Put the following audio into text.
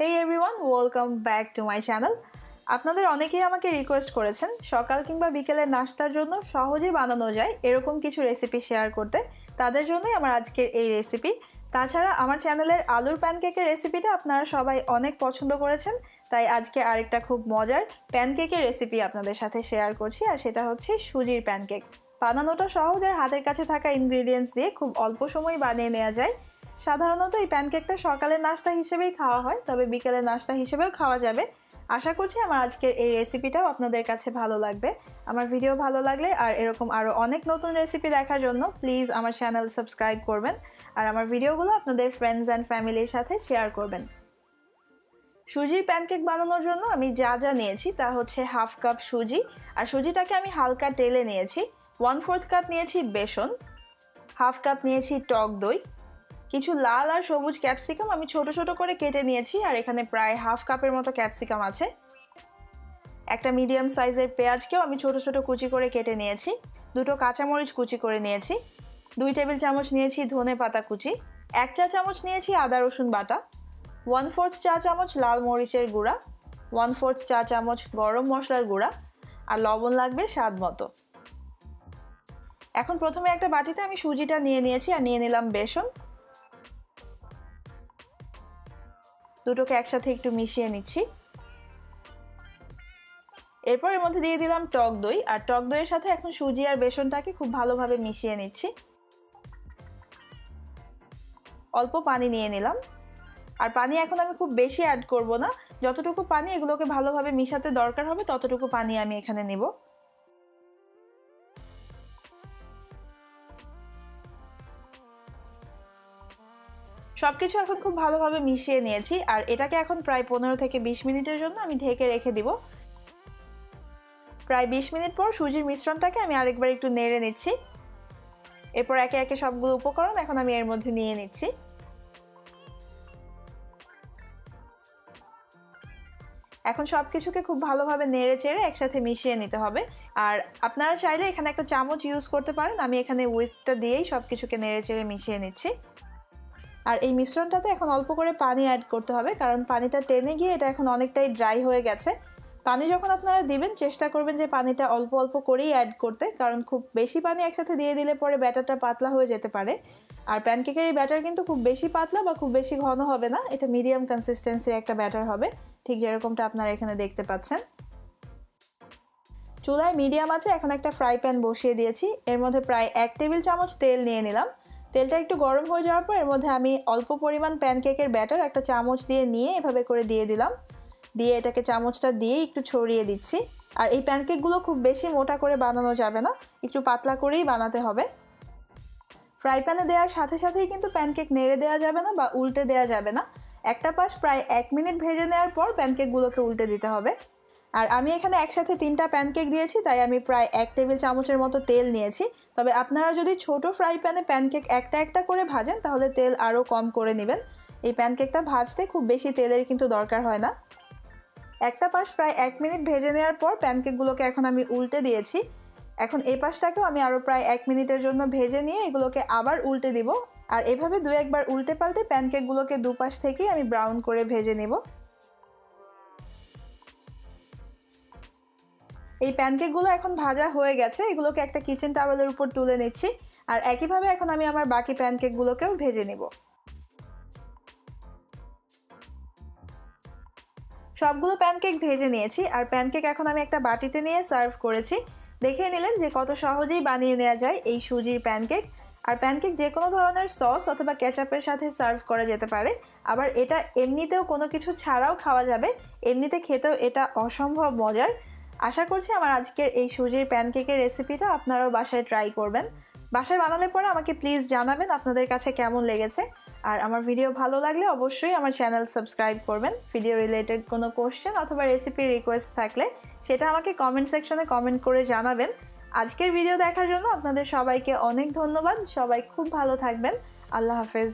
Hey everyone, welcome back to my channel. আপনাদের অনেকেই আমাকে রিকোয়েস্ট করেছেন সকাল কিংবা বিকেলের নাস্তার জন্য সহজেই বানানো যায় এরকম কিছু রেসিপি শেয়ার করতে। তাদের জন্যই আমার আজকের এই রেসিপি। তাছাড়া আমার চ্যানেলের আলুর প্যানকেকের রেসিপিটা আপনারা সবাই অনেক পছন্দ করেছেন, তাই আজকে আরেকটা খুব মজার প্যানকেকের রেসিপি আপনাদের সাথে শেয়ার করছি, আর সেটা হচ্ছে সুজির প্যানকেক। বানানোটা সহজ আর হাতের কাছে থাকা ইনগ্রিডিয়েন্টস দিয়ে খুব অল্প সময় বানিয়ে নেওয়া যায়। সাধারণত এই প্যানকেকটা সকালের নাস্তা হিসেবেই খাওয়া হয়, তবে বিকেলের নাস্তা হিসেবেও খাওয়া যাবে। আশা করছি আমার আজকের এই রেসিপিটাও আপনাদের কাছে ভালো লাগবে। আমার ভিডিও ভালো লাগলে আর এরকম আরও অনেক নতুন রেসিপি দেখার জন্য প্লিজ আমার চ্যানেল সাবস্ক্রাইব করবেন আর আমার ভিডিওগুলো আপনাদের ফ্রেন্ডস অ্যান্ড ফ্যামিলির সাথে শেয়ার করবেন। সুজির প্যানকেক বানানোর জন্য আমি যা যা নিয়েছি তা হচ্ছে হাফ কাপ সুজি, আর সুজিটাকে আমি হালকা তেলে নিয়েছি। 1/4 কাপ নিয়েছি বেসন, হাফ কাপ নিয়েছি টক দই, কিছু লাল আর সবুজ ক্যাপসিকাম আমি ছোট ছোট করে কেটে নিয়েছি, আর এখানে প্রায় হাফ কাপের মতো ক্যাপসিকাম আছে। একটা মিডিয়াম সাইজের পেঁয়াজকেও আমি ছোট ছোট কুচি করে কেটে নিয়েছি। দুটো কাঁচামরিচ কুচি করে নিয়েছি। 2 টেবিল চামচ নিয়েছি ধনে পাতা কুচি। 1 চা চামচ নিয়েছি আদা রসুন বাটা। 1/4 চা চামচ লাল মরিচের গুঁড়া। 1/4 চা চামচ গরম মশলার গুঁড়া, আর লবণ লাগবে স্বাদ মতো। এখন প্রথমে একটা বাটিতে আমি সুজিটা নিয়ে নিয়েছি আর নিয়ে নিলাম বেসন। দুটোকে একসাথে একটু মিশিয়ে নিচ্ছি। এরপর এর মধ্যে দিয়ে দিলাম টক দই, আর টক দইয়ের সাথে এখন সুজি আর বেসনটাকে খুব ভালোভাবে মিশিয়ে নিচ্ছি। অল্প পানি নিয়ে নিলাম, আর পানি এখন আমি খুব বেশি অ্যাড করব না, যতটুকু পানি এগুলোকে ভালোভাবে মিশাতে দরকার হবে ততটুকু পানি আমি এখানে নেব। সবকিছু এখন খুব ভালোভাবে মিশিয়ে নিয়েছি, আর এটাকে এখন প্রায় 15 থেকে 20 মিনিটের জন্য আমি ঢেকে রেখে দিব। প্রায় 20 মিনিট পর সুজির মিশ্রণটাকে আমি আরেকবার একটু নেড়ে নিচ্ছি। এরপর একে একে সবগুলো উপকরণ এখন আমি এর মধ্যে নিয়ে নিচ্ছি। এখন সবকিছুকে খুব ভালোভাবে নেড়ে চেড়ে একসাথে মিশিয়ে নিতে হবে। আর আপনারা চাইলে এখানে একটা চামচ ইউজ করতে পারেন, আমি এখানে হুইস্কটা দিয়েই সবকিছুকে নেড়ে চেড়ে মিশিয়ে নিচ্ছি। আর এই মিশ্রণটাতে এখন অল্প করে পানি অ্যাড করতে হবে, কারণ পানিটা টেনে গিয়ে এটা এখন অনেকটাই ড্রাই হয়ে গেছে। পানি যখন আপনারা দিবেন চেষ্টা করবেন যে পানিটা অল্প অল্প করেই অ্যাড করতে, কারণ খুব বেশি পানি একসাথে দিয়ে দিলে পরে ব্যাটারটা পাতলা হয়ে যেতে পারে। আর প্যানকেকের এই ব্যাটার কিন্তু খুব বেশি পাতলা বা খুব বেশি ঘন হবে না, এটা মিডিয়াম কনসিস্টেন্সির একটা ব্যাটার হবে, ঠিক যেরকমটা আপনারা এখানে দেখতে পাচ্ছেন। চুলায় মিডিয়াম আছে এখন একটা ফ্রাই প্যান বসিয়ে দিয়েছি। এর মধ্যে প্রায় 1 টেবিল চামচ তেল নিয়ে নিলাম। তেলটা একটু গরম হয়ে যাওয়ার পর এর মধ্যে আমি অল্প পরিমাণ প্যানকেকের ব্যাটার একটা চামচ দিয়ে নিয়ে এভাবে করে দিয়ে দিলাম। দিয়ে এটাকে চামচটা দিয়ে একটু ছড়িয়ে দিচ্ছি। আর এই প্যানকেকগুলো খুব বেশি মোটা করে বানানো যাবে না, একটু পাতলা করেই বানাতে হবে। ফ্রাই প্যানে দেওয়ার সাথে সাথেই কিন্তু প্যানকেক নেড়ে দেওয়া যাবে না বা উল্টে দেওয়া যাবে না। একটা পাশ প্রায় 1 মিনিট ভেজে নেওয়ার পর প্যানকেকগুলোকে উল্টে দিতে হবে। আর আমি এখানে একসাথে 3টা প্যানকেক দিয়েছি, তাই আমি প্রায় 1 টেবিল চামচের মতো তেল নিয়েছি। তবে আপনারা যদি ছোট ফ্রাই প্যানে প্যানকেক একটা একটা করে ভাজেন তাহলে তেল আরও কম করে নেবেন। এই প্যানকেকটা ভাজতে খুব বেশি তেলের কিন্তু দরকার হয় না। একটা পাশ প্রায় 1 মিনিট ভেজে নেওয়ার পর প্যানকেকগুলোকে এখন আমি উল্টে দিয়েছি। এখন এই পাশটাকেও আমি আরও প্রায় 1 মিনিটের জন্য ভেজে নিয়ে এগুলোকে আবার উল্টে দিব। আর এভাবে 2-1 বার উল্টে পাল্টে প্যানকেকগুলোকে দুপাশ থেকেই আমি ব্রাউন করে ভেজে নেব। এই প্যানকেকগুলো এখন ভাজা হয়ে গেছে, এগুলোকে একটা কিচেন টাওয়েলের উপর তুলে নিচ্ছি। আর একইভাবে এখন আমি আমার বাকি প্যানকেকগুলোকেও ভেজে নেব। সবগুলো প্যানকেক ভেজে নিয়েছি, আর প্যানকেক এখন আমি একটা বাটিতে নিয়ে সার্ভ করেছি। দেখে নিলেন যে কত সহজেই বানিয়ে নেওয়া যায় এই সুজির প্যানকেক। আর প্যানকেক যে কোনো ধরনের সস অথবা কেচাপের সাথে সার্ভ করা যেতে পারে, আবার এটা এমনিতেও কোনো কিছু ছাড়াও খাওয়া যাবে, এমনিতে খেতেও এটা অসম্ভব মজার। আশা করছি আমার আজকের এই সুজির প্যানকেকের রেসিপিটা আপনারাও বাসায় ট্রাই করবেন। বাসায় বানালে পরে আমাকে প্লিজ জানাবেন আপনাদের কাছে কেমন লেগেছে। আর আমার ভিডিও ভালো লাগলে অবশ্যই আমার চ্যানেল সাবস্ক্রাইব করবেন। ভিডিও রিলেটেড কোনো কোশ্চেন অথবা রেসিপির রিকোয়েস্ট থাকলে সেটা আমাকে কমেন্ট সেকশনে কমেন্ট করে জানাবেন। আজকের ভিডিও দেখার জন্য আপনাদের সবাইকে অনেক ধন্যবাদ। সবাই খুব ভালো থাকবেন। আল্লাহ হাফেজ।